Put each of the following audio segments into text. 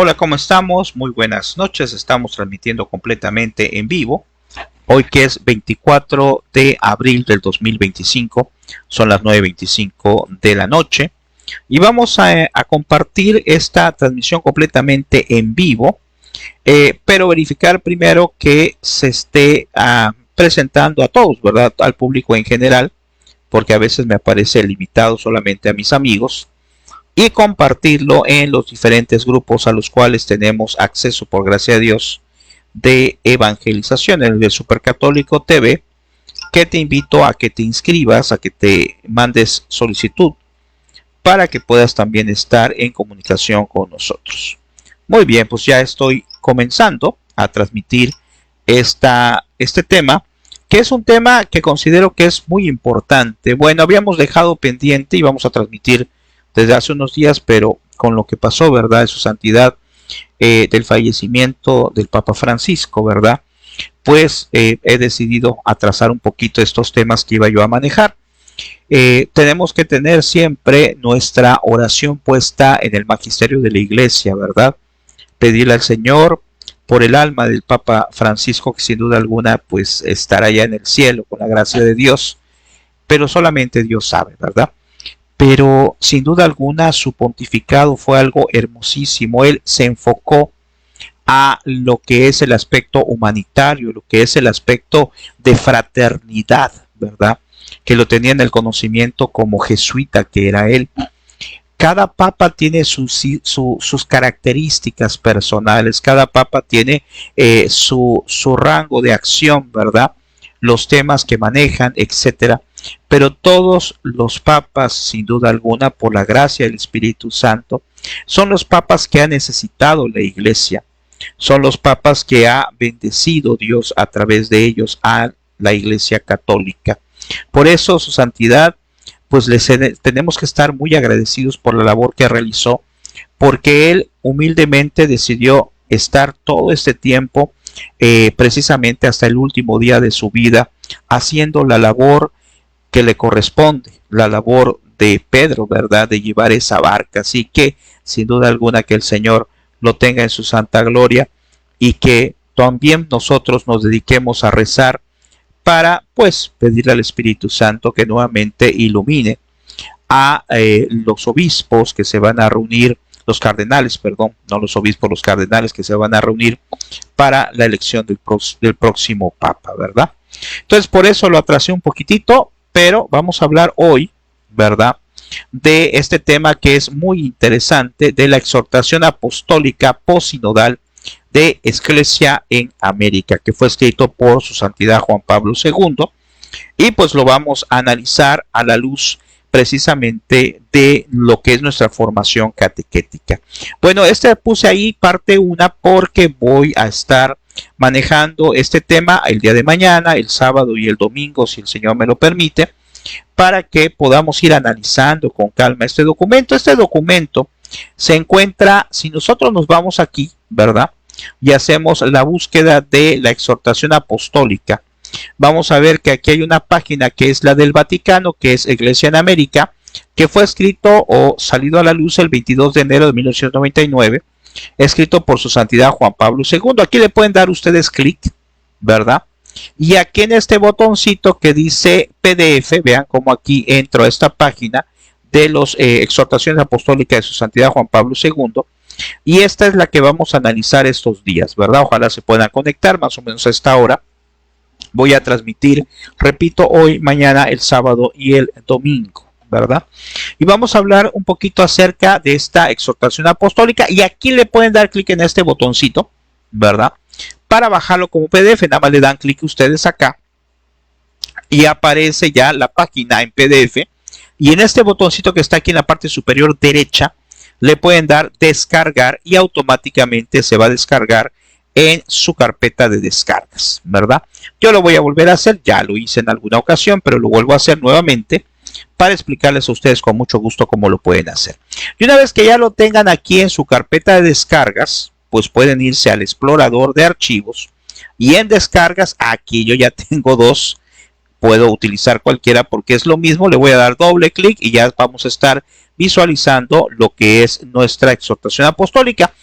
Hola, ¿cómo estamos? Muy buenas noches. Estamos transmitiendo completamente en vivo. Hoy que es 24 de abril del 2025. Son las 9:25 de la noche. Y vamos a compartir esta transmisión completamente en vivo. Pero verificar primero que se esté presentando a todos, ¿verdad? Al público en general. Porque a veces me aparece limitado solamente a mis amigos. Y compartirlo en los diferentes grupos a los cuales tenemos acceso, por gracia de Dios, de evangelización, en el de Supercatólico TV, que te invito a que te inscribas, a que te mandes solicitud para que puedas también estar en comunicación con nosotros. Muy bien, pues ya estoy comenzando a transmitir este tema, que es un tema que considero que es muy importante. Bueno, habíamos dejado pendiente y vamos a transmitir desde hace unos días, pero con lo que pasó, ¿verdad? De su santidad, del fallecimiento del Papa Francisco, ¿verdad? Pues he decidido atrasar un poquito estos temas que iba yo a manejar. Tenemos que tener siempre nuestra oración puesta en el magisterio de la Iglesia, ¿verdad? Pedirle al Señor por el alma del Papa Francisco, que sin duda alguna pues estará ya en el cielo con la gracia de Dios, pero solamente Dios sabe, ¿verdad? Pero sin duda alguna su pontificado fue algo hermosísimo. Él se enfocó a lo que es el aspecto humanitario, lo que es el aspecto de fraternidad, ¿verdad? Que lo tenía en el conocimiento como jesuita que era él. Cada papa tiene sus características personales, cada papa tiene su rango de acción, ¿verdad? Los temas que manejan, etcétera. Pero todos los papas, sin duda alguna, por la gracia del Espíritu Santo, son los papas que ha necesitado la Iglesia. Son los papas que ha bendecido Dios a través de ellos a la Iglesia Católica. Por eso su santidad, pues tenemos que estar muy agradecidos por la labor que realizó, porque él humildemente decidió estar todo este tiempo, precisamente hasta el último día de su vida, haciendo la labor que le corresponde, la labor de Pedro, ¿verdad? De llevar esa barca. Así que, sin duda alguna, que el Señor lo tenga en su santa gloria y que también nosotros nos dediquemos a rezar para, pues, pedirle al Espíritu Santo que nuevamente ilumine a los obispos que se van a reunir, los cardenales, perdón, no los obispos, los cardenales que se van a reunir para la elección del próximo Papa, ¿verdad? Entonces, por eso lo atrasé un poquitito, pero vamos a hablar hoy, ¿verdad?, de este tema que es muy interesante, de la exhortación apostólica posinodal de Ecclesia en América, que fue escrito por su santidad Juan Pablo II, y pues lo vamos a analizar a la luz precisamente de lo que es nuestra formación catequética. Bueno, puse ahí parte 1 porque voy a estar manejando este tema el día de mañana, el sábado y el domingo, si el Señor me lo permite, para que podamos ir analizando con calma este documento. Este documento se encuentra, si nosotros nos vamos aquí, ¿verdad?, y hacemos la búsqueda de la exhortación apostólica, vamos a ver que aquí hay una página que es la del Vaticano, que es Iglesia en América, que fue escrito o salido a la luz el 22 de enero de 1999, escrito por su santidad Juan Pablo II. Aquí le pueden dar ustedes clic, ¿verdad? Y aquí en este botoncito que dice PDF, vean cómo aquí entro a esta página de las exhortaciones apostólicas de su santidad Juan Pablo II. Y esta es la que vamos a analizar estos días, ¿verdad? Ojalá se puedan conectar más o menos a esta hora. Voy a transmitir, repito, hoy, mañana, el sábado y el domingo, ¿verdad? Y vamos a hablar un poquito acerca de esta exhortación apostólica. Y aquí le pueden dar clic en este botoncito, ¿verdad?, para bajarlo como PDF. Nada más le dan clic ustedes acá y aparece ya la página en PDF. Y en este botoncito que está aquí en la parte superior derecha, le pueden dar descargar y automáticamente se va a descargar en su carpeta de descargas, ¿verdad? Yo lo voy a volver a hacer, ya lo hice en alguna ocasión, pero lo vuelvo a hacer nuevamente para explicarles a ustedes con mucho gusto cómo lo pueden hacer. Y una vez que ya lo tengan aquí en su carpeta de descargas, pues pueden irse al explorador de archivos y en descargas, aquí yo ya tengo dos, puedo utilizar cualquiera porque es lo mismo. Le voy a dar doble clic y ya vamos a estar visualizando lo que es nuestra exhortación apostólica.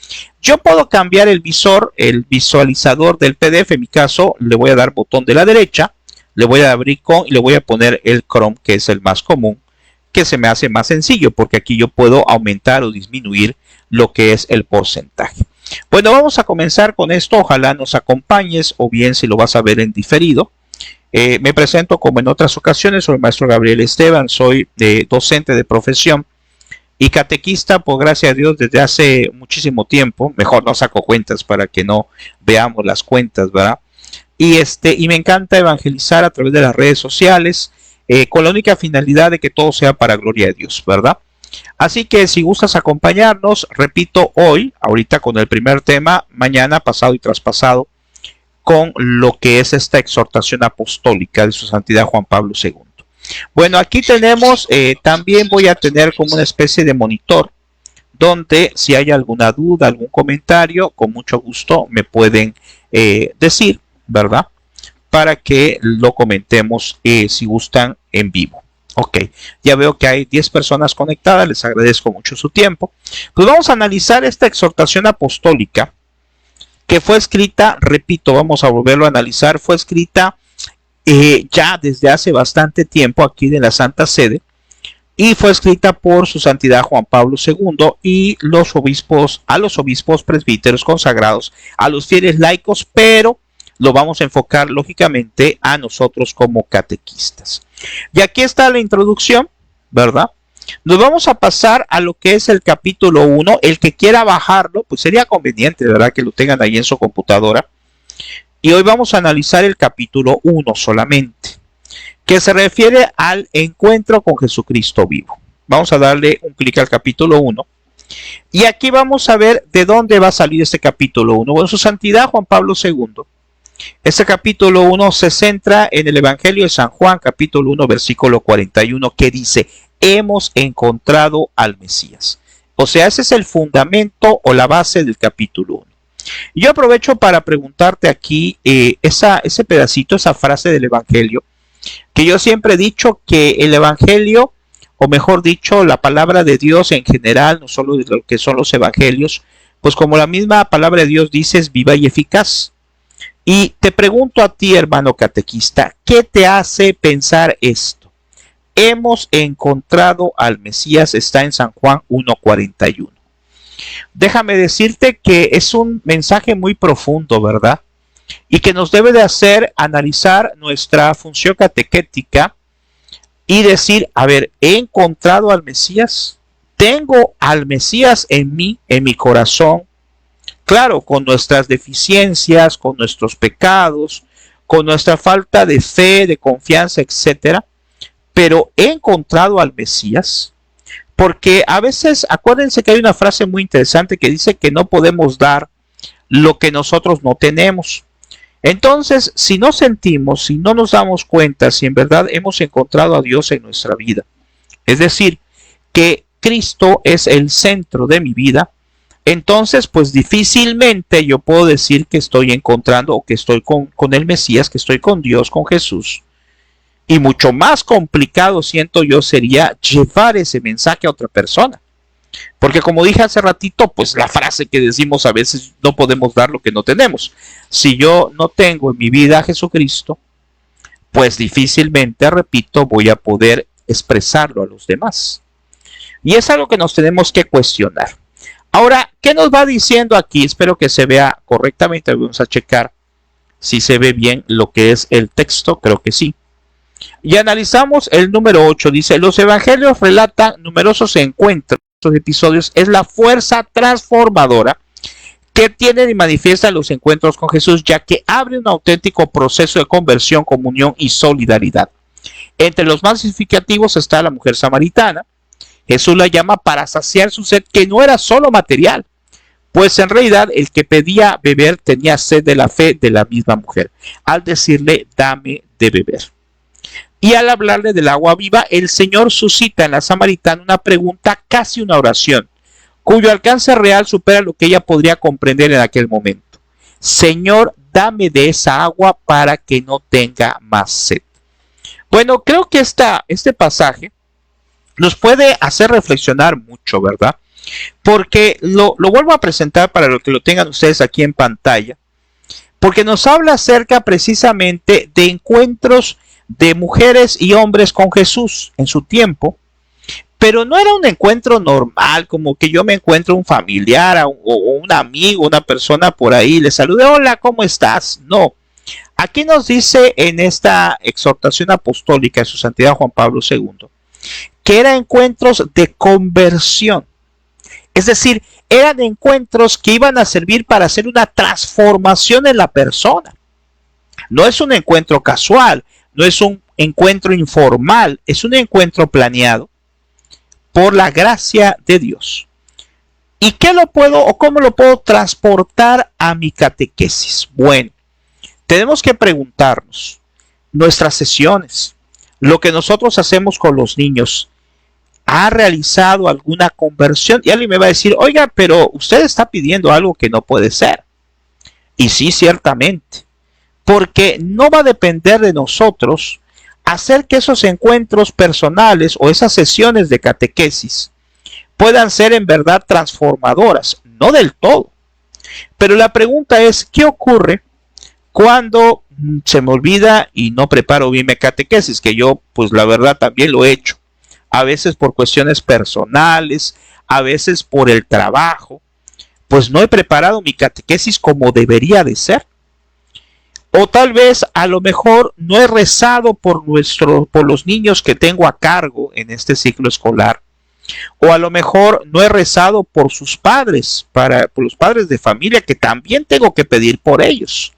Yo puedo cambiar el visor, el visualizador del PDF. En mi caso, le voy a dar botón de la derecha, le voy a dar icon y le voy a poner el Chrome, que es el más común, que se me hace más sencillo porque aquí yo puedo aumentar o disminuir lo que es el porcentaje. Bueno, vamos a comenzar con esto. Ojalá nos acompañes, o bien si lo vas a ver en diferido. Me presento como en otras ocasiones, soy el maestro Gabriel Esteban, soy docente de profesión y catequista, por gracia de Dios, desde hace muchísimo tiempo. Mejor no saco cuentas para que no veamos las cuentas, ¿verdad? Y me encanta evangelizar a través de las redes sociales, con la única finalidad de que todo sea para gloria de Dios, ¿verdad? Así que si gustas acompañarnos, repito, hoy, ahorita con el primer tema, mañana, pasado y traspasado, con lo que es esta exhortación apostólica de su santidad Juan Pablo II. Bueno, aquí tenemos, también voy a tener como una especie de monitor, donde si hay alguna duda, algún comentario, con mucho gusto me pueden decir, ¿verdad? Para que lo comentemos, si gustan, en vivo. Ok, ya veo que hay 10 personas conectadas, les agradezco mucho su tiempo. Pues vamos a analizar esta exhortación apostólica, que fue escrita, repito, vamos a volverlo a analizar, fue escrita ya desde hace bastante tiempo aquí en la Santa Sede, y fue escrita por su santidad Juan Pablo II y los obispos, a los obispos presbíteros consagrados, a los fieles laicos, pero lo vamos a enfocar lógicamente a nosotros como catequistas. Y aquí está la introducción, ¿verdad? Nos vamos a pasar a lo que es el capítulo 1. El que quiera bajarlo, pues sería conveniente, ¿verdad?, que lo tengan ahí en su computadora. Y hoy vamos a analizar el capítulo 1 solamente, que se refiere al encuentro con Jesucristo vivo. Vamos a darle un clic al capítulo 1. Y aquí vamos a ver de dónde va a salir este capítulo 1. Bueno, su santidad Juan Pablo II. Este capítulo 1 se centra en el Evangelio de San Juan, capítulo 1, versículo 41, que dice: hemos encontrado al Mesías. O sea, ese es el fundamento o la base del capítulo 1. Yo aprovecho para preguntarte aquí ese pedacito, esa frase del Evangelio, que yo siempre he dicho que el Evangelio, o mejor dicho, la palabra de Dios en general, no solo de lo que son los Evangelios, pues como la misma palabra de Dios dice, es viva y eficaz. Y te pregunto a ti, hermano catequista, ¿qué te hace pensar esto? Hemos encontrado al Mesías, está en San Juan 1:41. Déjame decirte que es un mensaje muy profundo, ¿verdad? Y que nos debe de hacer analizar nuestra función catequética y decir, a ver, ¿he encontrado al Mesías? ¿Tengo al Mesías en mí, en mi corazón? Claro, con nuestras deficiencias, con nuestros pecados, con nuestra falta de fe, de confianza, etcétera. Pero he encontrado al Mesías, porque a veces, acuérdense que hay una frase muy interesante que dice que no podemos dar lo que nosotros no tenemos. Entonces, si no sentimos, si no nos damos cuenta, si en verdad hemos encontrado a Dios en nuestra vida, es decir, que Cristo es el centro de mi vida, entonces pues difícilmente yo puedo decir que estoy encontrando o que estoy con el Mesías, que estoy con Dios, con Jesús. Y mucho más complicado, siento yo, sería llevar ese mensaje a otra persona. Porque como dije hace ratito, pues la frase que decimos a veces, no podemos dar lo que no tenemos. Si yo no tengo en mi vida a Jesucristo, pues difícilmente, repito, voy a poder expresarlo a los demás. Y es algo que nos tenemos que cuestionar. Ahora, ¿qué nos va diciendo aquí? Espero que se vea correctamente. Vamos a checar si se ve bien lo que es el texto. Creo que sí. Y analizamos el número 8. Dice: los evangelios relatan numerosos encuentros, episodios. Es la fuerza transformadora que tienen y manifiestan los encuentros con Jesús, ya que abre un auténtico proceso de conversión, comunión y solidaridad. Entre los más significativos está la mujer samaritana. Jesús la llama para saciar su sed, que no era solo material, pues en realidad el que pedía beber tenía sed de la fe de la misma mujer, al decirle: dame de beber. Y al hablarle del agua viva, el Señor suscita en la samaritana una pregunta, casi una oración, cuyo alcance real supera lo que ella podría comprender en aquel momento. Señor, dame de esa agua para que no tenga más sed. Bueno, creo que este pasaje nos puede hacer reflexionar mucho, ¿verdad? Porque lo vuelvo a presentar para lo que lo tengan ustedes aquí en pantalla, porque nos habla acerca precisamente de encuentros de mujeres y hombres con Jesús en su tiempo, pero no era un encuentro normal, como que yo me encuentro un familiar o un amigo, una persona por ahí, le salude, hola, ¿cómo estás? No. Aquí nos dice en esta exhortación apostólica de su santidad Juan Pablo II, que eran encuentros de conversión. Es decir, eran encuentros que iban a servir para hacer una transformación en la persona. No es un encuentro casual, no es un encuentro informal, es un encuentro planeado por la gracia de Dios. ¿Y qué lo puedo o cómo lo puedo transportar a mi catequesis? Bueno, tenemos que preguntarnos, nuestras sesiones, lo que nosotros hacemos con los niños, ¿ha realizado alguna conversión? Y alguien me va a decir, oiga, pero usted está pidiendo algo que no puede ser. Y sí, ciertamente, porque no va a depender de nosotros hacer que esos encuentros personales o esas sesiones de catequesis puedan ser en verdad transformadoras, no del todo. Pero la pregunta es, ¿qué ocurre cuando se me olvida y no preparo bien mi catequesis? Que yo, pues la verdad, también lo he hecho. A veces por cuestiones personales, a veces por el trabajo, pues no he preparado mi catequesis como debería de ser. O tal vez a lo mejor no he rezado por los niños que tengo a cargo en este ciclo escolar. O a lo mejor no he rezado por sus padres, por los padres de familia que también tengo que pedir por ellos.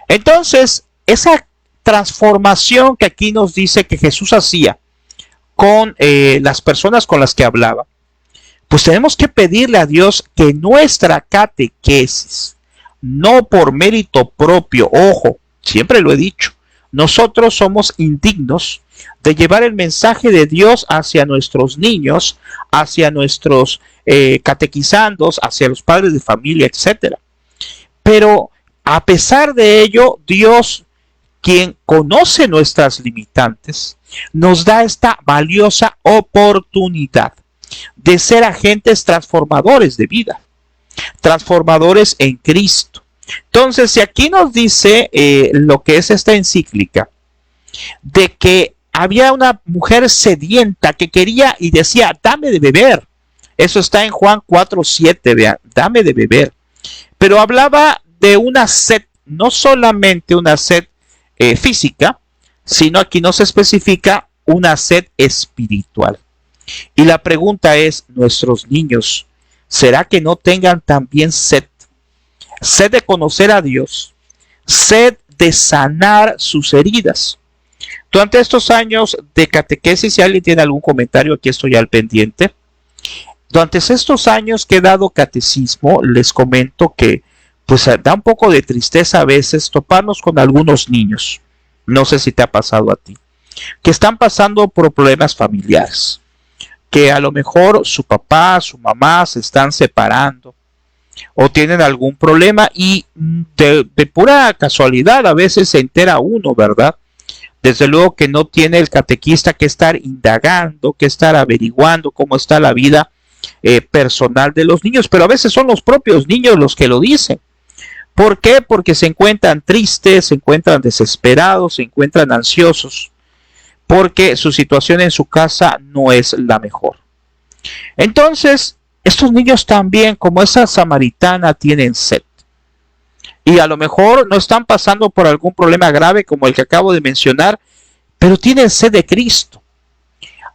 Entonces, esa transformación que aquí nos dice que Jesús hacía con las personas con las que hablaba, pues tenemos que pedirle a Dios que nuestra catequesis, no por mérito propio, ojo, siempre lo he dicho, nosotros somos indignos de llevar el mensaje de Dios hacia nuestros niños, hacia nuestros catequizandos, hacia los padres de familia, etc. Pero a pesar de ello, Dios, quien conoce nuestras limitantes, nos da esta valiosa oportunidad de ser agentes transformadores de vida, transformadores en Cristo. Entonces, si aquí nos dice lo que es esta encíclica, de que había una mujer sedienta que quería y decía, dame de beber. Eso está en Juan 4:7, vean, dame de beber. Pero hablaba de una sed, no solamente una sed física, sino aquí nos especifica una sed espiritual. Y la pregunta es, ¿nuestros niños será que no tengan también sed? Sed de conocer a Dios, sed de sanar sus heridas. Durante estos años de catequesis, si alguien tiene algún comentario, aquí estoy al pendiente. Durante estos años que he dado catecismo, les comento que pues da un poco de tristeza a veces toparnos con algunos niños, no sé si te ha pasado a ti, que están pasando por problemas familiares, que a lo mejor su papá, su mamá se están separando o tienen algún problema y de pura casualidad a veces se entera uno, ¿verdad? Desde luego que no tiene el catequista que estar indagando, que estar averiguando cómo está la vida personal de los niños, pero a veces son los propios niños los que lo dicen. ¿Por qué? Porque se encuentran tristes, se encuentran desesperados, se encuentran ansiosos, porque su situación en su casa no es la mejor. Entonces, estos niños también, como esa samaritana, tienen sed. Y a lo mejor no están pasando por algún problema grave como el que acabo de mencionar, pero tienen sed de Cristo.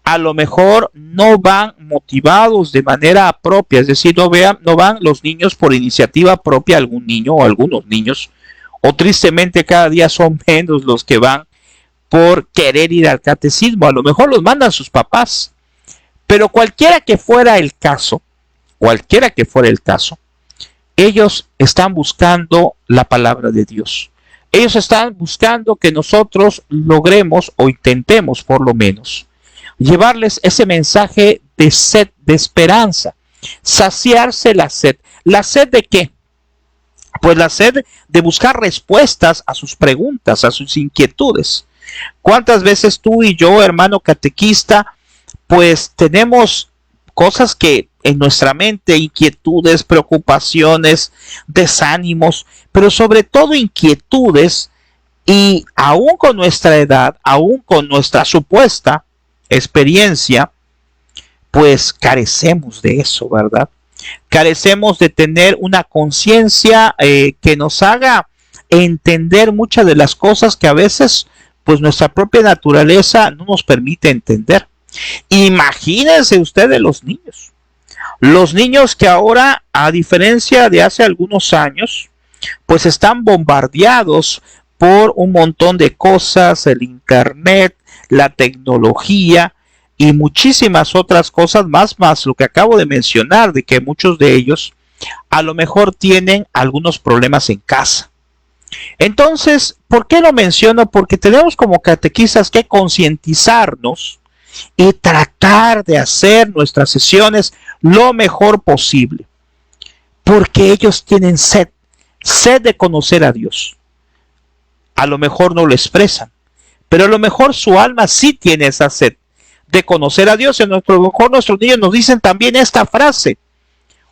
A lo mejor no van motivados de manera propia, es decir, no van los niños por iniciativa propia, algún niño o algunos niños, o tristemente cada día son menos los que van por querer ir al catecismo, a lo mejor los mandan sus papás, pero cualquiera que fuera el caso, ellos están buscando la palabra de Dios. Ellos están buscando que nosotros logremos o intentemos por lo menos llevarles ese mensaje de sed, de esperanza, saciarse la sed. ¿La sed de qué? Pues la sed de buscar respuestas a sus preguntas, a sus inquietudes. ¿Cuántas veces tú y yo, hermano catequista, pues tenemos cosas que en nuestra mente, inquietudes, preocupaciones, desánimos, pero sobre todo inquietudes, y aún con nuestra edad, aún con nuestra supuesta experiencia, pues carecemos de eso, ¿verdad? Carecemos de tener una conciencia que nos haga entender muchas de las cosas que a veces pues nuestra propia naturaleza no nos permite entender. Imagínense ustedes los niños que ahora, a diferencia de hace algunos años, pues están bombardeados por un montón de cosas, el internet, la tecnología y muchísimas otras cosas más lo que acabo de mencionar, de que muchos de ellos a lo mejor tienen algunos problemas en casa. Entonces, ¿por qué lo menciono? Porque tenemos como catequistas que concientizarnos y tratar de hacer nuestras sesiones lo mejor posible, porque ellos tienen sed de conocer a Dios. A lo mejor no lo expresan, pero a lo mejor su alma sí tiene esa sed de conocer a Dios. Y a lo mejor nuestros niños nos dicen también esta frase,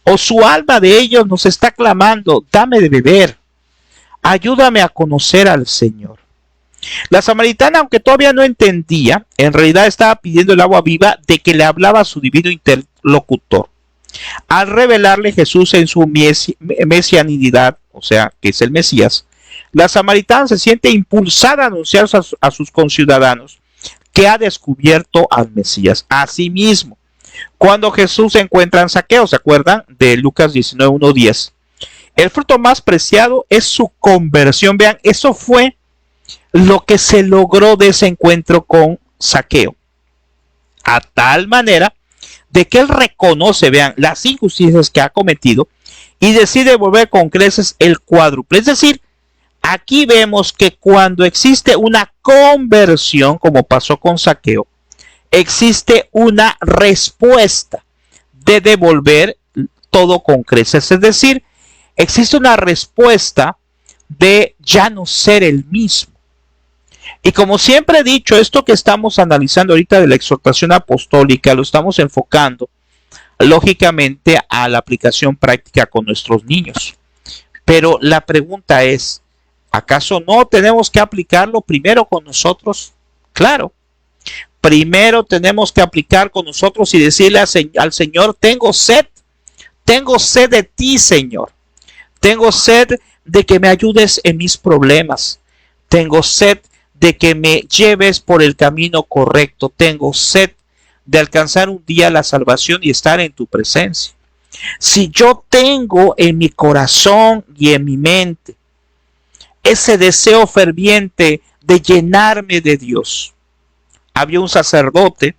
o su alma de ellos nos está clamando: dame de beber, ayúdame a conocer al Señor. La samaritana, aunque todavía no entendía, en realidad estaba pidiendo el agua viva de que le hablaba a su divino interlocutor. Al revelarle Jesús en su mesianidad, o sea, que es el Mesías, la samaritana se siente impulsada a anunciar a sus conciudadanos que ha descubierto al Mesías. Asimismo, cuando Jesús se encuentra en Zaqueo, ¿se acuerdan de Lucas 19:1-10? El fruto más preciado es su conversión. Vean, eso fue lo que se logró de ese encuentro con Zaqueo. A tal manera de que él reconoce, vean, las injusticias que ha cometido y decide volver con creces el cuádruple. Es decir, aquí vemos que cuando existe una conversión, como pasó con Zaqueo, existe una respuesta de devolver todo con creces. Es decir, existe una respuesta de ya no ser el mismo. Y como siempre he dicho, esto que estamos analizando ahorita de la exhortación apostólica, lo estamos enfocando lógicamente a la aplicación práctica con nuestros niños. Pero la pregunta es, ¿acaso no tenemos que aplicarlo primero con nosotros? Claro. Primero tenemos que aplicar con nosotros y decirle al Señor: tengo sed de ti, Señor. Tengo sed de que me ayudes en mis problemas. Tengo sed de que me lleves por el camino correcto. Tengo sed de alcanzar un día la salvación y estar en tu presencia. Si yo tengo en mi corazón y en mi mente ese deseo ferviente de llenarme de Dios. Había un sacerdote,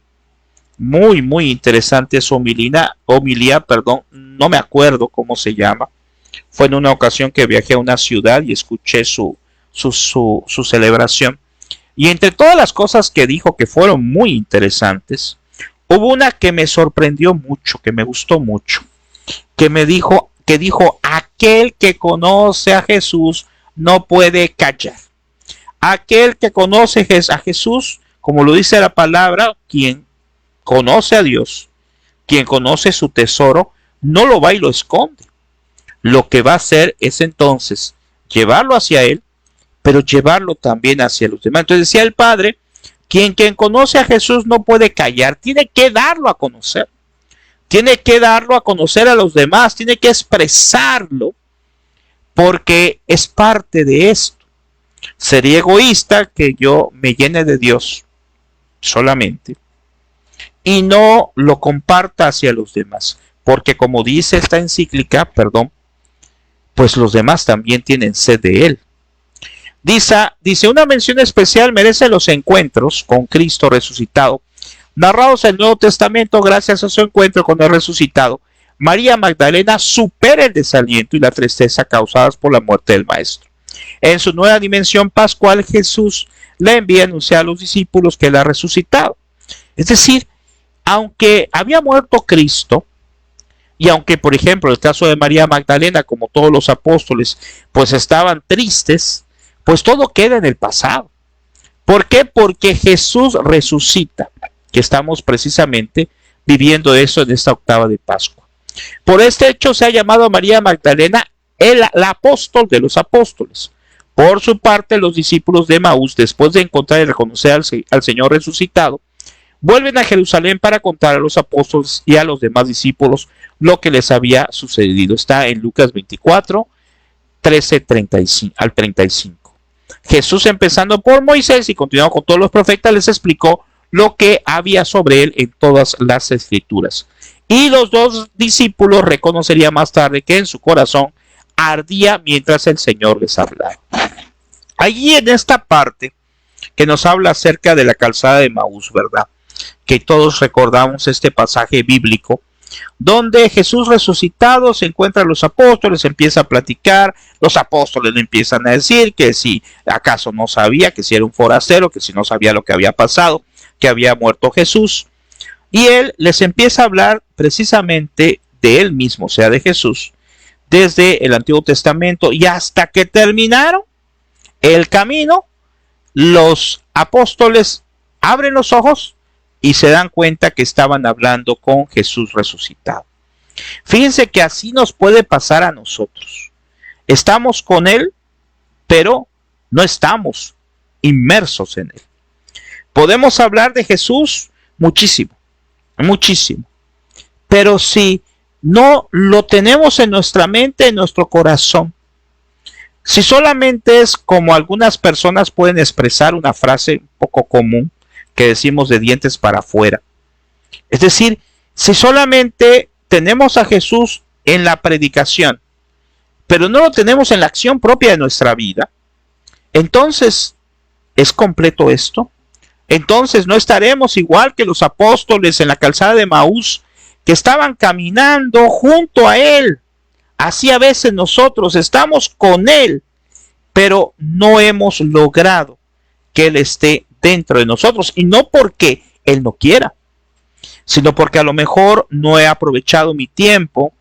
muy interesante su homilía, no me acuerdo cómo se llama. Fue en una ocasión que viajé a una ciudad y escuché su celebración. Y entre todas las cosas que dijo, que fueron muy interesantes, hubo una que me sorprendió mucho, que me gustó mucho, que dijo, aquel que conoce a Jesús no puede callar. Aquel que conoce a Jesús, como lo dice la palabra, quien conoce a Dios, quien conoce su tesoro, no lo va y lo esconde. Lo que va a hacer es entonces llevarlo hacia él, pero llevarlo también hacia los demás. Entonces decía el Padre, quien conoce a Jesús no puede callar, tiene que darlo a conocer. Tiene que darlo a conocer a los demás, tiene que expresarlo, porque es parte de esto. Sería egoísta que yo me llene de Dios solamente y no lo comparta hacia los demás, porque como dice esta encíclica, pues los demás también tienen sed de él. Dice, una mención especial merece los encuentros con Cristo resucitado, narrados en el Nuevo Testamento. Gracias a su encuentro con el resucitado, María Magdalena supera el desaliento y la tristeza causadas por la muerte del Maestro. En su nueva dimensión pascual, Jesús le envía a anunciar a los discípulos que él ha resucitado. Es decir, aunque había muerto Cristo, y aunque, por ejemplo, el caso de María Magdalena, como todos los apóstoles, pues estaban tristes, pues todo queda en el pasado. ¿Por qué? Porque Jesús resucita. que estamos precisamente viviendo eso en esta octava de Pascua. Por este hecho se ha llamado a María Magdalena la apóstol de los apóstoles. Por su parte, los discípulos de Emaús, después de encontrar y reconocer al Señor resucitado, vuelven a Jerusalén para contar a los apóstoles y a los demás discípulos lo que les había sucedido. Está en Lucas 24, 13 al 35. Jesús, empezando por Moisés y continuando con todos los profetas, les explicó lo que había sobre él en todas las escrituras. Y los dos discípulos reconocerían más tarde que en su corazón ardía mientras el Señor les hablaba. Allí en esta parte que nos habla acerca de la calzada de Emaús, ¿verdad? Que todos recordamos este pasaje bíblico, donde Jesús resucitado se encuentra a los apóstoles, empieza a platicar, los apóstoles le empiezan a decir que si acaso no sabía, que si era un forastero, que si no sabía lo que había pasado, que había muerto Jesús, y él les empieza a hablar precisamente de él mismo, o sea, de Jesús, desde el Antiguo Testamento, y hasta que terminaron el camino, los apóstoles abren los ojos y se dan cuenta que estaban hablando con Jesús resucitado. Fíjense que así nos puede pasar a nosotros. Estamos con Él, pero no estamos inmersos en Él. Podemos hablar de Jesús muchísimo, muchísimo, pero si no lo tenemos en nuestra mente, en nuestro corazón, si solamente es como algunas personas pueden expresar una frase un poco común que decimos de dientes para afuera, es decir, si solamente tenemos a Jesús en la predicación, pero no lo tenemos en la acción propia de nuestra vida, entonces, ¿es completo esto? Entonces no estaremos igual que los apóstoles en la calzada de Emaús, que estaban caminando junto a Él. Así a veces nosotros estamos con Él, pero no hemos logrado que Él esté dentro de nosotros, y no porque Él no quiera, sino porque a lo mejor no he aprovechado mi tiempo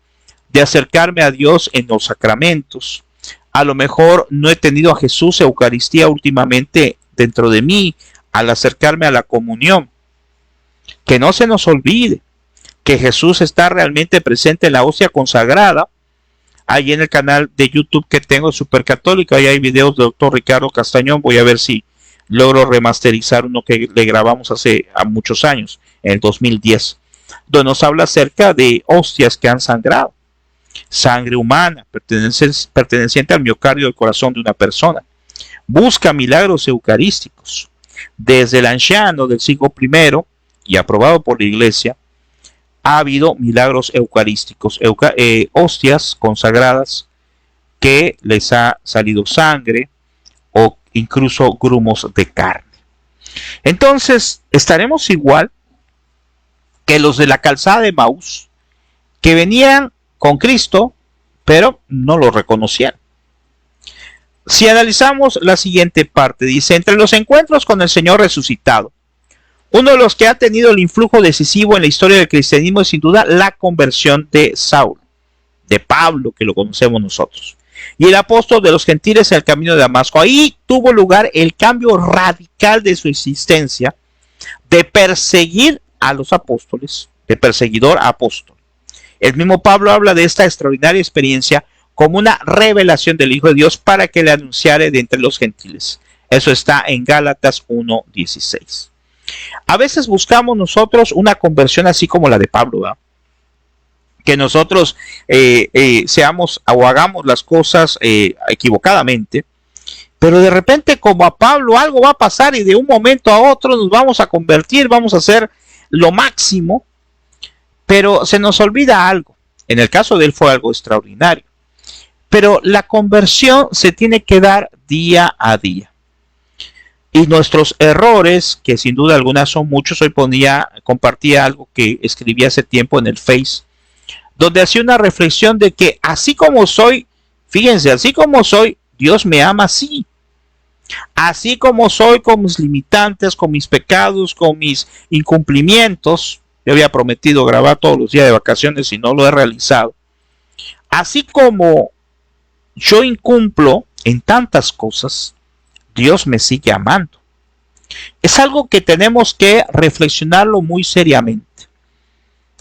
de acercarme a Dios en los sacramentos. A lo mejor no he tenido a Jesús Eucaristía últimamente dentro de mí al acercarme a la comunión. Que no se nos olvide que Jesús está realmente presente en la hostia consagrada. Ahí en el canal de YouTube que tengo, Supercatólica, ahí hay videos del doctor Ricardo Castañón. Voy a ver si logro remasterizar uno que le grabamos hace muchos años, en el 2010, donde nos habla acerca de hostias que han sangrado, sangre humana perteneciente al miocardio del corazón de una persona. Busca milagros eucarísticos. Desde el anciano del siglo I y aprobado por la Iglesia, ha habido milagros eucarísticos, hostias consagradas que les ha salido sangre o incluso grumos de carne. Entonces, estaremos igual que los de la calzada de Emaús, que venían con Cristo, pero no lo reconocían. Si analizamos la siguiente parte, dice, entre los encuentros con el Señor resucitado, uno de los que ha tenido el influjo decisivo en la historia del cristianismo es sin duda la conversión de Saulo, de Pablo, que lo conocemos nosotros, y el apóstol de los gentiles en el camino de Damasco. Ahí tuvo lugar el cambio radical de su existencia, de perseguir a los apóstoles, de perseguidor a apóstol. El mismo Pablo habla de esta extraordinaria experiencia como una revelación del Hijo de Dios para que le anunciare de entre los gentiles. Eso está en Gálatas 1:16. A veces buscamos nosotros una conversión así como la de Pablo, ¿verdad? Que nosotros seamos o hagamos las cosas equivocadamente, pero de repente como a Pablo algo va a pasar y de un momento a otro nos vamos a convertir, vamos a hacer lo máximo, pero se nos olvida algo. En el caso de él fue algo extraordinario, pero la conversión se tiene que dar día a día. Y nuestros errores, que sin duda alguna son muchos, hoy compartía algo que escribí hace tiempo en el Face, donde hacía una reflexión de que así como soy, fíjense, así como soy, Dios me ama así. Así como soy, con mis limitantes, con mis pecados, con mis incumplimientos. Yo había prometido grabar todos los días de vacaciones y no lo he realizado. Así como yo incumplo en tantas cosas, Dios me sigue amando. Es algo que tenemos que reflexionarlo muy seriamente.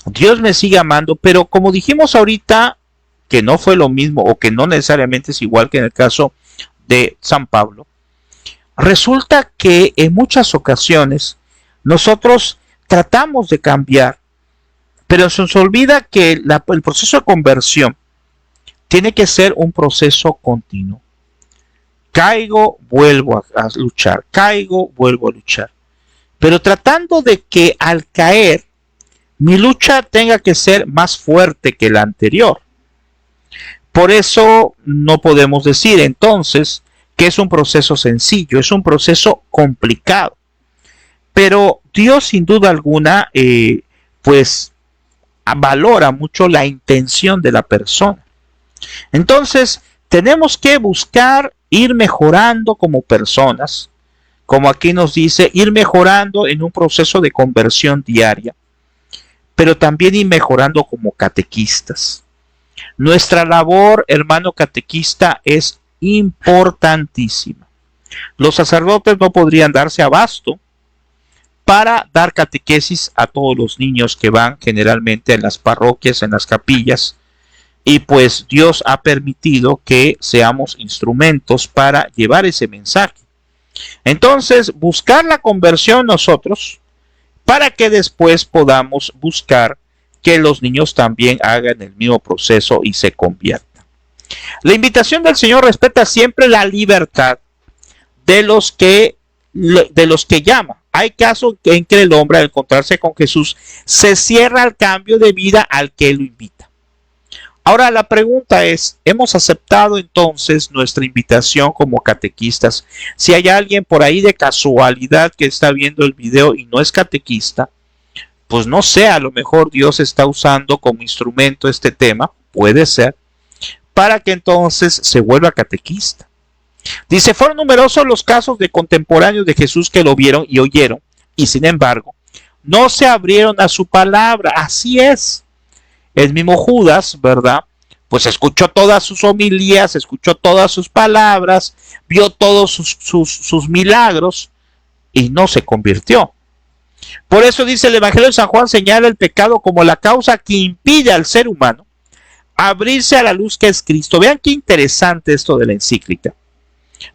Dios me sigue amando, pero como dijimos ahorita, que no fue lo mismo o que no necesariamente es igual que en el caso de San Pablo, resulta que en muchas ocasiones nosotros tratamos de cambiar, pero se nos olvida que el proceso de conversión tiene que ser un proceso continuo. Caigo, vuelvo a luchar, caigo, vuelvo a luchar. Pero tratando de que al caer mi lucha tenga que ser más fuerte que la anterior. Por eso no podemos decir entonces que es un proceso sencillo, es un proceso complicado. Pero Dios sin duda alguna pues valora mucho la intención de la persona. Entonces tenemos que buscar ir mejorando como personas, como aquí nos dice, ir mejorando en un proceso de conversión diaria, pero también ir mejorando como catequistas. Nuestra labor, hermano catequista, es importantísima. Los sacerdotes no podrían darse abasto para dar catequesis a todos los niños que van generalmente en las parroquias, en las capillas, y pues Dios ha permitido que seamos instrumentos para llevar ese mensaje. Entonces, buscar la conversión nosotros, para que después podamos buscar que los niños también hagan el mismo proceso y se conviertan. La invitación del Señor respeta siempre la libertad de los que llama. Hay casos en que el hombre, al encontrarse con Jesús, se cierra al cambio de vida al que lo invita. Ahora la pregunta es, ¿hemos aceptado entonces nuestra invitación como catequistas? Si hay alguien por ahí de casualidad que está viendo el video y no es catequista, pues no sé, a lo mejor Dios está usando como instrumento este tema, puede ser, para que entonces se vuelva catequista. Dice, fueron numerosos los casos de contemporáneos de Jesús que lo vieron y oyeron, y sin embargo, no se abrieron a su palabra. Así es. El mismo Judas, ¿verdad? Pues escuchó todas sus homilías, escuchó todas sus palabras, vio todos sus milagros y no se convirtió. Por eso dice el Evangelio de San Juan, señala el pecado como la causa que impide al ser humano abrirse a la luz que es Cristo. Vean qué interesante esto de la encíclica.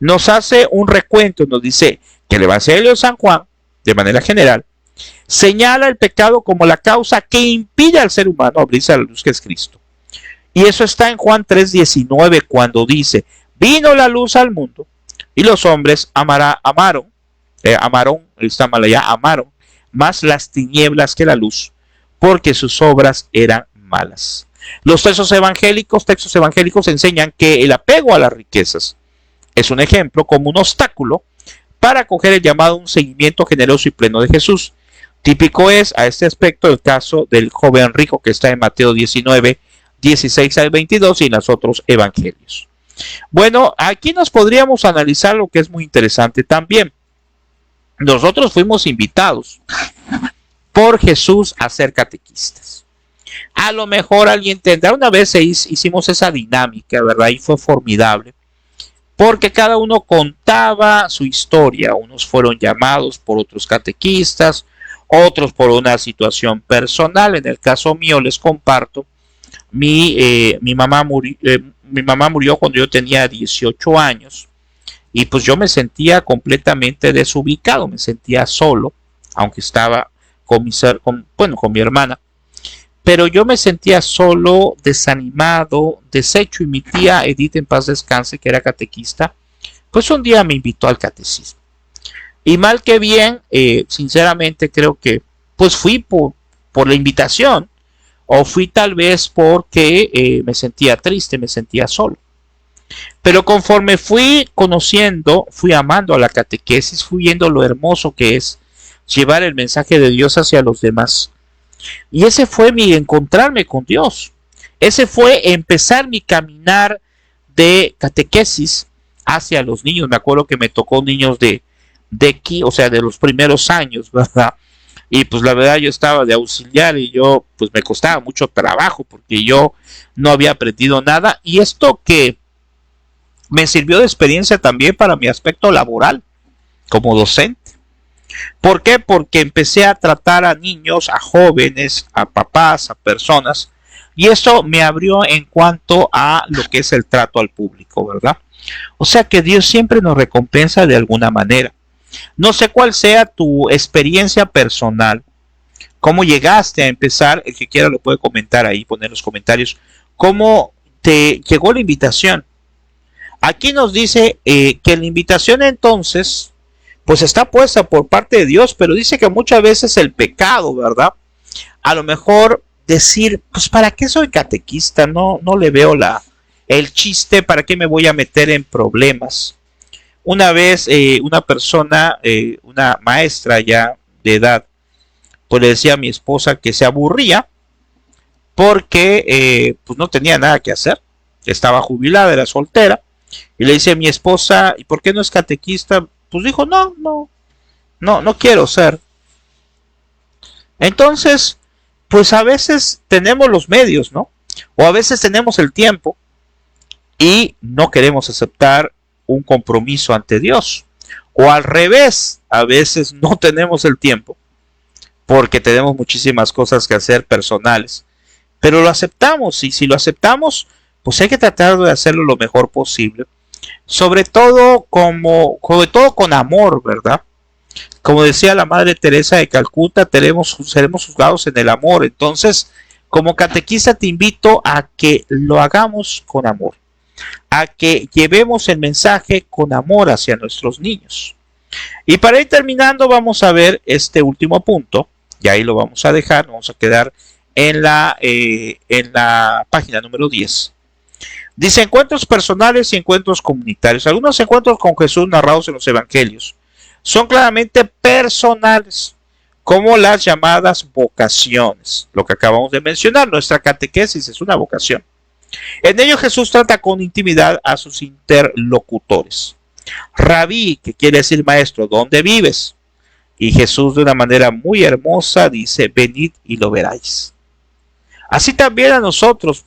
Nos hace un recuento, nos dice que el Evangelio de San Juan, de manera general, señala el pecado como la causa que impide al ser humano abrirse a la luz que es Cristo. Y eso está en Juan 3:19 cuando dice, vino la luz al mundo y los hombres amaron más las tinieblas que la luz, porque sus obras eran malas. Los textos evangélicos enseñan que el apego a las riquezas es un ejemplo como un obstáculo para acoger el llamado a un seguimiento generoso y pleno de Jesús. Típico es a este aspecto el caso del joven rico que está en Mateo 19, 16 al 22 y en los otros evangelios. Bueno, aquí nos podríamos analizar lo que es muy interesante también. Nosotros fuimos invitados por Jesús a ser catequistas. A lo mejor alguien tendrá, una vez hicimos esa dinámica, ¿verdad? Y fue formidable, porque cada uno contaba su historia. Unos fueron llamados por otros catequistas, otros por una situación personal. En el caso mío les comparto, mi mamá murió cuando yo tenía 18 años y pues yo me sentía completamente desubicado, me sentía solo, aunque estaba con mi hermana, pero yo me sentía solo, desanimado, deshecho, y mi tía Edith, en paz descanse, que era catequista, pues un día me invitó al catecismo. Y mal que bien, sinceramente creo que pues fui por la invitación, o fui tal vez porque me sentía triste, me sentía solo. Pero conforme fui conociendo, fui amando a la catequesis, fui viendo lo hermoso que es llevar el mensaje de Dios hacia los demás. Y ese fue mi encontrarme con Dios. Ese fue empezar mi caminar de catequesis hacia los niños. Me acuerdo que me tocó niños de aquí, o sea, de los primeros años, ¿verdad? Y pues la verdad yo estaba de auxiliar y yo pues me costaba mucho trabajo porque yo no había aprendido nada, y esto que me sirvió de experiencia también para mi aspecto laboral como docente. ¿Por qué? Porque empecé a tratar a niños, a jóvenes, a papás, a personas, y eso me abrió en cuanto a lo que es el trato al público, ¿verdad? O sea que Dios siempre nos recompensa de alguna manera. No sé cuál sea tu experiencia personal, cómo llegaste a empezar, el que quiera lo puede comentar ahí, poner en los comentarios, cómo te llegó la invitación. Aquí nos dice que la invitación entonces, pues está puesta por parte de Dios, pero dice que muchas veces el pecado, ¿verdad? A lo mejor decir, pues ¿para qué soy catequista? No le veo el chiste, ¿para qué me voy a meter en problemas? Una vez una persona, una maestra ya de edad, pues le decía a mi esposa que se aburría porque pues no tenía nada que hacer, estaba jubilada, era soltera, y le dice a mi esposa, ¿y por qué no es catequista? Pues dijo, no quiero ser. Entonces, pues a veces tenemos los medios, ¿no? O a veces tenemos el tiempo y no queremos aceptar un compromiso ante Dios. O al revés, a veces no tenemos el tiempo porque tenemos muchísimas cosas que hacer personales. Pero lo aceptamos, y si lo aceptamos, pues hay que tratar de hacerlo lo mejor posible. Sobre todo con amor, ¿verdad? Como decía la Madre Teresa de Calcuta, seremos juzgados en el amor. Entonces, como catequista te invito a que lo hagamos con amor, a que llevemos el mensaje con amor hacia nuestros niños. Y para ir terminando, vamos a ver este último punto, y ahí lo vamos a dejar, vamos a quedar en la página número 10. Dice encuentros personales y encuentros comunitarios. Algunos encuentros con Jesús narrados en los evangelios son claramente personales, como las llamadas vocaciones, lo que acabamos de mencionar. Nuestra catequesis es una vocación. En ello Jesús trata con intimidad a sus interlocutores. Rabí, que quiere decir maestro, ¿dónde vives? Y Jesús de una manera muy hermosa dice, venid y lo veráis. Así también a nosotros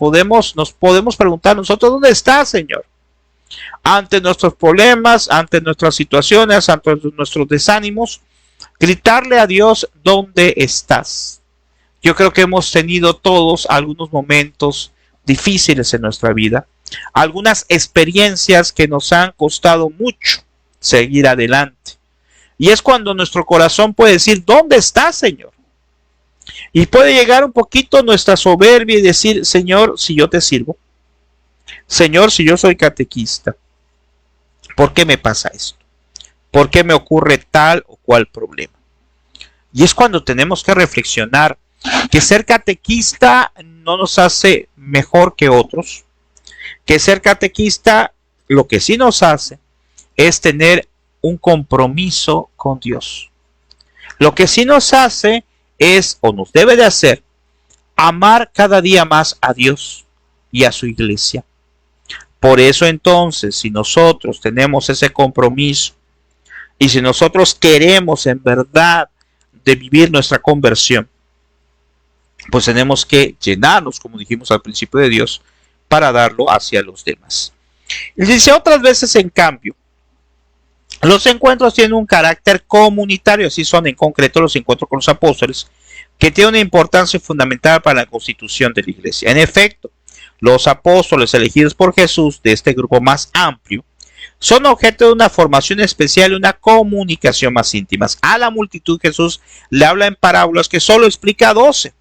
nos podemos preguntar, nosotros, ¿dónde está, Señor? Ante nuestros problemas, ante nuestras situaciones, ante nuestros desánimos, gritarle a Dios, ¿dónde estás? Yo creo que hemos tenido todos algunos momentos difíciles en nuestra vida, algunas experiencias que nos han costado mucho seguir adelante. Y es cuando nuestro corazón puede decir, ¿dónde estás, Señor? Y puede llegar un poquito nuestra soberbia y decir, Señor, si yo te sirvo, Señor, si yo soy catequista, ¿por qué me pasa esto? ¿Por qué me ocurre tal o cual problema? Y es cuando tenemos que reflexionar que ser catequista no nos hace mejor que otros, que ser catequista lo que sí nos hace es tener un compromiso con Dios. Lo que sí nos hace es, o nos debe de hacer, amar cada día más a Dios y a su iglesia. Por eso entonces, si nosotros tenemos ese compromiso y si nosotros queremos en verdad de vivir nuestra conversión, pues tenemos que llenarnos, como dijimos al principio, de Dios para darlo hacia los demás. Y dice, otras veces, en cambio, los encuentros tienen un carácter comunitario, así son en concreto los encuentros con los apóstoles, que tienen una importancia fundamental para la constitución de la iglesia. En efecto, los apóstoles elegidos por Jesús de este grupo más amplio son objeto de una formación especial y una comunicación más íntimas. A la multitud Jesús le habla en parábolas que solo explica a 12.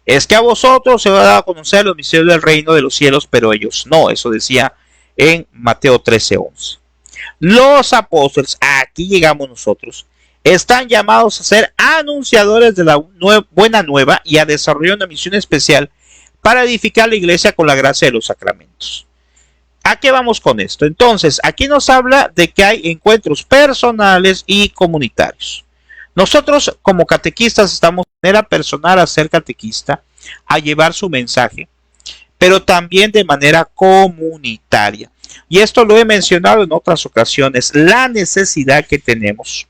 Es que a vosotros se va a dar a conocer los misterios del reino de los cielos, pero ellos no. Eso decía en Mateo 13:11. Los apóstoles, aquí llegamos nosotros, están llamados a ser anunciadores de la buena nueva y a desarrollar una misión especial para edificar la iglesia con la gracia de los sacramentos. ¿A qué vamos con esto? Entonces, aquí nos habla de que hay encuentros personales y comunitarios. Nosotros como catequistas estamos de manera personal a ser catequista, a llevar su mensaje, pero también de manera comunitaria. Y esto lo he mencionado en otras ocasiones, la necesidad que tenemos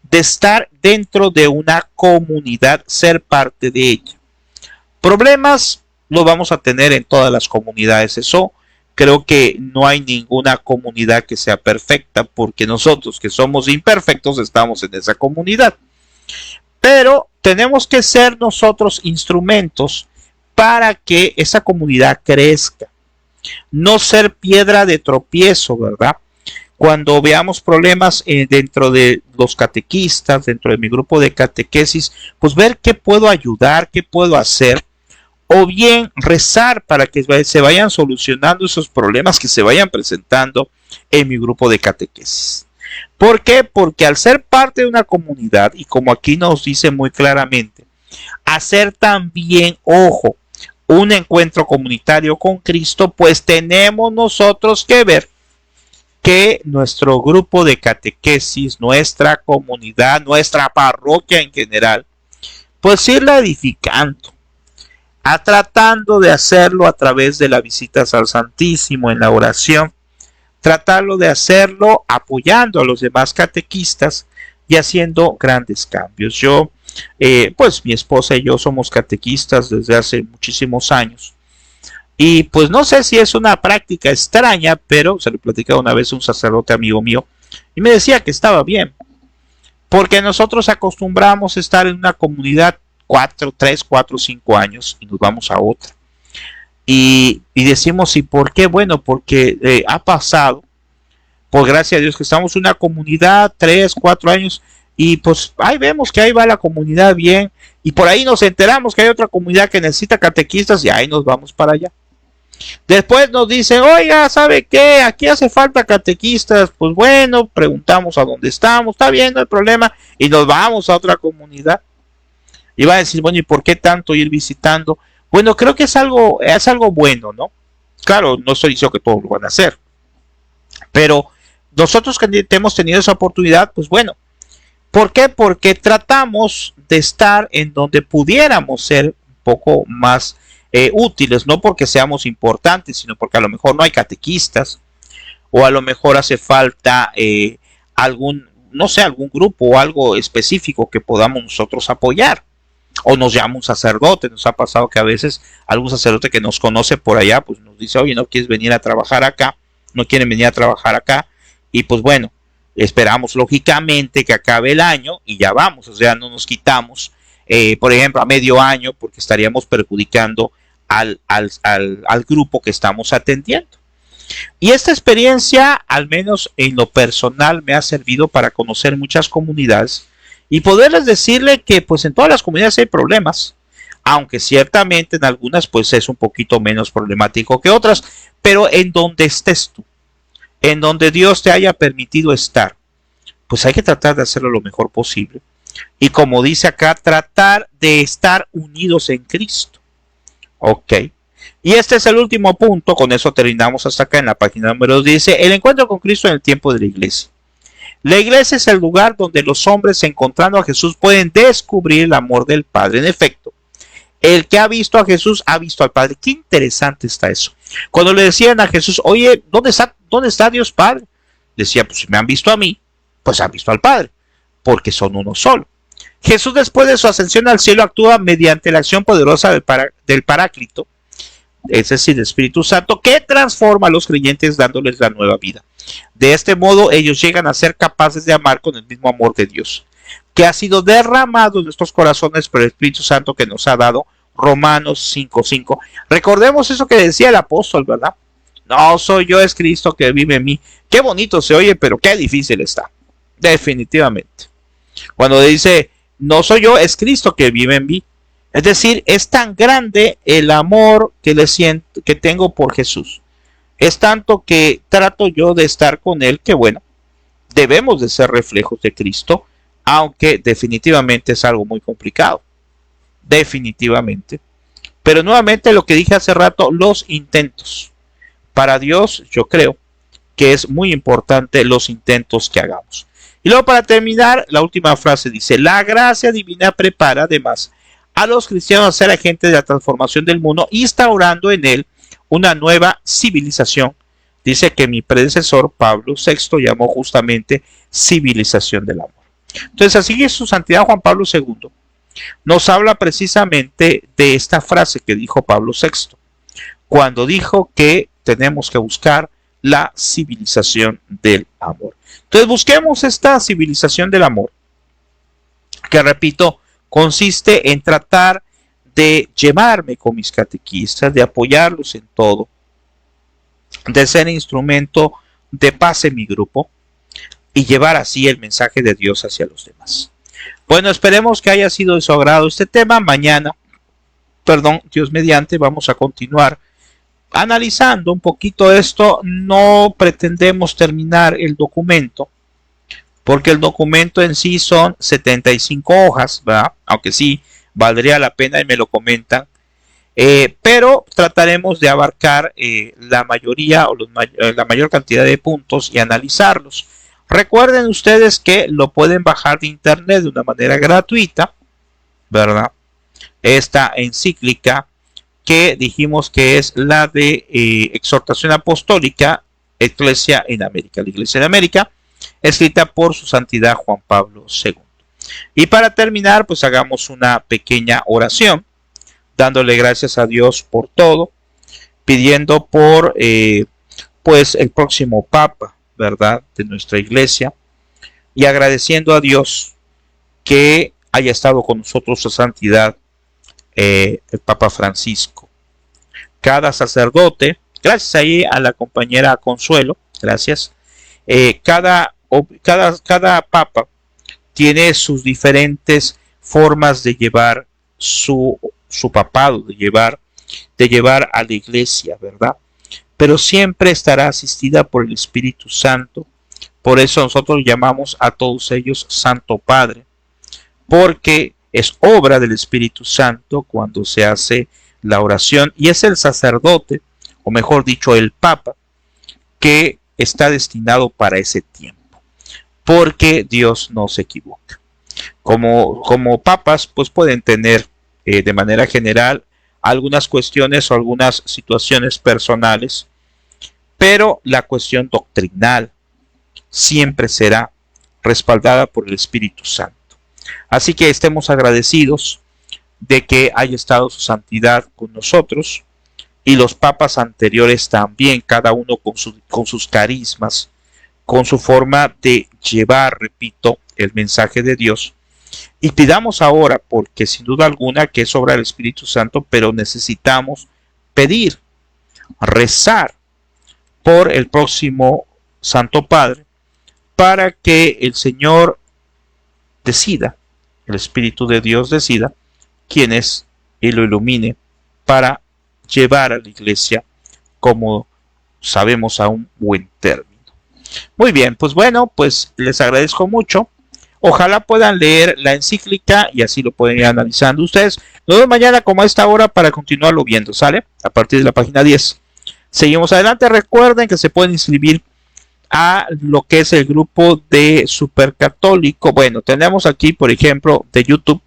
de estar dentro de una comunidad, ser parte de ella. Problemas los vamos a tener en todas las comunidades, eso Creo que no hay ninguna comunidad que sea perfecta, porque nosotros que somos imperfectos estamos en esa comunidad. Pero tenemos que ser nosotros instrumentos para que esa comunidad crezca. No ser piedra de tropiezo, ¿verdad? Cuando veamos problemas dentro de los catequistas, dentro de mi grupo de catequesis, pues ver qué puedo ayudar, qué puedo hacer, o bien rezar para que se vayan solucionando esos problemas que se vayan presentando en mi grupo de catequesis. ¿Por qué? Porque al ser parte de una comunidad, y como aquí nos dice muy claramente, hacer también, ojo, un encuentro comunitario con Cristo, pues tenemos nosotros que ver que nuestro grupo de catequesis, nuestra comunidad, nuestra parroquia en general, pues irla edificando, tratando de hacerlo a través de las visitas al Santísimo, en la oración, tratarlo de hacerlo apoyando a los demás catequistas y haciendo grandes cambios. Yo, pues mi esposa y yo somos catequistas desde hace muchísimos años. Y pues no sé si es una práctica extraña, pero se lo platicaba una vez un sacerdote amigo mío y me decía que estaba bien, porque nosotros acostumbramos a estar en una comunidad 3, 4, 5 años y nos vamos a otra. Y decimos, ¿y por qué? Bueno, porque ha pasado, por gracia a Dios, que estamos en una comunidad 3, 4 años y pues ahí vemos que ahí va la comunidad bien y por ahí nos enteramos que hay otra comunidad que necesita catequistas y ahí nos vamos para allá. Después nos dicen, oiga, ¿sabe qué? Aquí hace falta catequistas. Pues bueno, preguntamos a dónde estamos, está bien, no hay problema, y nos vamos a otra comunidad. Y va a decir, bueno, ¿y por qué tanto ir visitando? Bueno, creo que es algo bueno, ¿no? Claro, no estoy diciendo que todos lo van a hacer, pero nosotros que hemos tenido esa oportunidad, pues bueno, ¿por qué? Porque tratamos de estar en donde pudiéramos ser un poco más útiles, no porque seamos importantes, sino porque a lo mejor no hay catequistas, o a lo mejor hace falta algún grupo o algo específico que podamos nosotros apoyar, o nos llama un sacerdote. Nos ha pasado que a veces algún sacerdote que nos conoce por allá, pues nos dice, oye, ¿no quieres venir a trabajar acá? No quieren venir a trabajar acá, y pues bueno, esperamos lógicamente que acabe el año y ya vamos, o sea, no nos quitamos, por ejemplo, a medio año, porque estaríamos perjudicando al grupo que estamos atendiendo. Y esta experiencia, al menos en lo personal, me ha servido para conocer muchas comunidades y poderles decirle que pues en todas las comunidades hay problemas, aunque ciertamente en algunas pues es un poquito menos problemático que otras, pero en donde estés tú, en donde Dios te haya permitido estar, pues hay que tratar de hacerlo lo mejor posible. Y como dice acá, tratar de estar unidos en Cristo. Ok. Y este es el último punto, con eso terminamos hasta acá en la página número 10. Dice, el encuentro con Cristo en el tiempo de la iglesia. La iglesia es el lugar donde los hombres, encontrando a Jesús, pueden descubrir el amor del Padre. En efecto, el que ha visto a Jesús ha visto al Padre. Qué interesante está eso. Cuando le decían a Jesús, oye, ¿dónde está Dios Padre? Decía, pues si me han visto a mí, pues han visto al Padre, porque son uno solo. Jesús, después de su ascensión al cielo, actúa mediante la acción poderosa del Paráclito, es decir, del Espíritu Santo, que transforma a los creyentes dándoles la nueva vida. De este modo, ellos llegan a ser capaces de amar con el mismo amor de Dios, que ha sido derramado en nuestros corazones por el Espíritu Santo que nos ha dado. Romanos 5:5. Recordemos eso que decía el apóstol, ¿verdad? No soy yo, es Cristo que vive en mí. Qué bonito se oye, pero qué difícil está. Definitivamente. Cuando dice, no soy yo, es Cristo que vive en mí. Es decir, es tan grande el amor que tengo por Jesús. Es tanto que trato yo de estar con Él, que bueno, debemos de ser reflejos de Cristo, aunque definitivamente es algo muy complicado. Definitivamente. Pero nuevamente lo que dije hace rato, los intentos. Para Dios, yo creo que es muy importante los intentos que hagamos. Y luego, para terminar, la última frase dice, la gracia divina prepara además a los cristianos a ser agentes de la transformación del mundo, instaurando en él una nueva civilización. Dice que mi predecesor Pablo VI llamó justamente civilización del amor. Entonces, así es su santidad Juan Pablo II. Nos habla precisamente de esta frase que dijo Pablo VI, cuando dijo que tenemos que buscar la civilización del amor. Entonces busquemos esta civilización del amor, que repito, consiste en tratar de llevarme con mis catequistas, de apoyarlos en todo, de ser instrumento de paz en mi grupo y llevar así el mensaje de Dios hacia los demás. Bueno, esperemos que haya sido de su agrado este tema. Mañana, Dios mediante, vamos a continuar analizando un poquito esto. No pretendemos terminar el documento, porque el documento en sí son 75 hojas, ¿verdad? Aunque sí valdría la pena y me lo comentan. Pero trataremos de abarcar la mayoría o la mayor cantidad de puntos y analizarlos. Recuerden ustedes que lo pueden bajar de internet de una manera gratuita, ¿verdad? Esta encíclica que dijimos que es la de exhortación apostólica Ecclesia in America, la Iglesia en América, escrita por su santidad Juan Pablo II. Y para terminar, pues hagamos una pequeña oración, dándole gracias a Dios por todo, pidiendo por pues el próximo Papa, ¿verdad?, de nuestra Iglesia, y agradeciendo a Dios que haya estado con nosotros su santidad el Papa Francisco. Cada sacerdote, gracias ahí a la compañera Consuelo, gracias, cada Papa tiene sus diferentes formas de llevar su papado, de llevar a la Iglesia, ¿verdad? Pero siempre estará asistida por el Espíritu Santo. Por eso nosotros llamamos a todos ellos Santo Padre, porque es obra del Espíritu Santo cuando se hace la oración, y es el sacerdote, o mejor dicho, el Papa, que está destinado para ese tiempo, porque Dios no se equivoca. Como papas, pues pueden tener de manera general algunas cuestiones o algunas situaciones personales, pero la cuestión doctrinal siempre será respaldada por el Espíritu Santo. Así que estemos agradecidos de que haya estado su santidad con nosotros, y los papas anteriores también, cada uno con sus carismas, con su forma de llevar, repito, el mensaje de Dios. Y pidamos ahora, porque sin duda alguna que es obra del Espíritu Santo, pero necesitamos pedir, rezar por el próximo Santo Padre, para que el Señor decida, el Espíritu de Dios decida quién es y lo ilumine para llevar a la Iglesia, como sabemos, a un buen término. Muy bien, pues bueno, pues les agradezco mucho. Ojalá puedan leer la encíclica y así lo pueden ir analizando ustedes. Nos vemos mañana como a esta hora para continuarlo viendo, ¿sale? A partir de la página 10. Seguimos adelante. Recuerden que se pueden inscribir a lo que es el grupo de Supercatólico. Bueno, tenemos aquí, por ejemplo, de YouTube.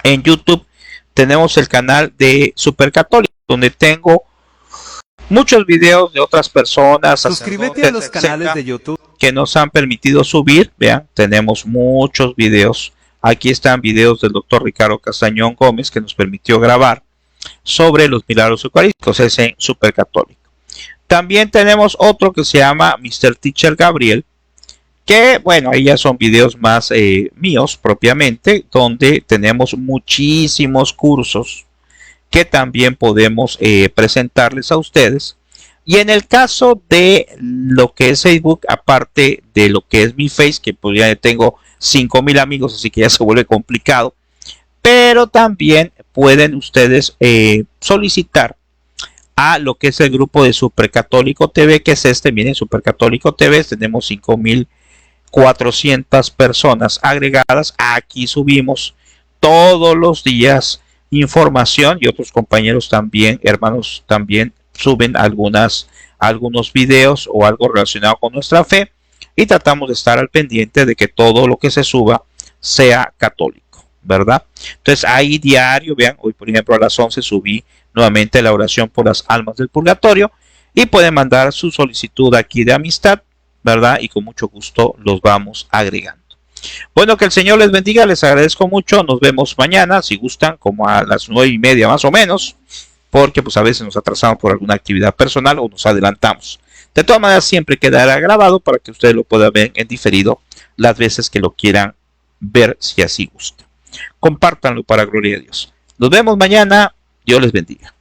En YouTube tenemos el canal de Supercatólico, donde tengo muchos videos de otras personas. Suscríbete a los canales de YouTube que nos han permitido subir. Vean, tenemos muchos videos. Aquí están videos del doctor Ricardo Castañón Gómez, que nos permitió grabar sobre los milagros eucarísticos, es en Supercatólico. También tenemos otro que se llama Mr. Teacher Gabriel, que bueno, ahí ya son videos más míos propiamente, donde tenemos muchísimos cursos que también podemos presentarles a ustedes. Y en el caso de lo que es Facebook, aparte de lo que es mi Face, que pues ya tengo 5,000 amigos, así que ya se vuelve complicado, pero también pueden ustedes solicitar a lo que es el grupo de Supercatólico TV, que es este. Miren, Supercatólico TV, tenemos 5,400 personas agregadas. Aquí subimos todos los días información, y otros compañeros también, hermanos, también suben algunos videos o algo relacionado con nuestra fe, y tratamos de estar al pendiente de que todo lo que se suba sea católico, ¿verdad? Entonces ahí diario, vean, hoy por ejemplo a las 11 subí nuevamente la oración por las almas del purgatorio, y pueden mandar su solicitud aquí de amistad, ¿verdad? Y con mucho gusto los vamos agregando. Bueno, que el Señor les bendiga, les agradezco mucho. Nos vemos mañana, si gustan, como a las 9:30 más o menos, porque pues a veces nos atrasamos por alguna actividad personal o nos adelantamos. De todas maneras, siempre quedará grabado para que ustedes lo puedan ver en diferido las veces que lo quieran ver, si así gusta. Compártanlo para gloria de Dios. Nos vemos mañana. Dios les bendiga.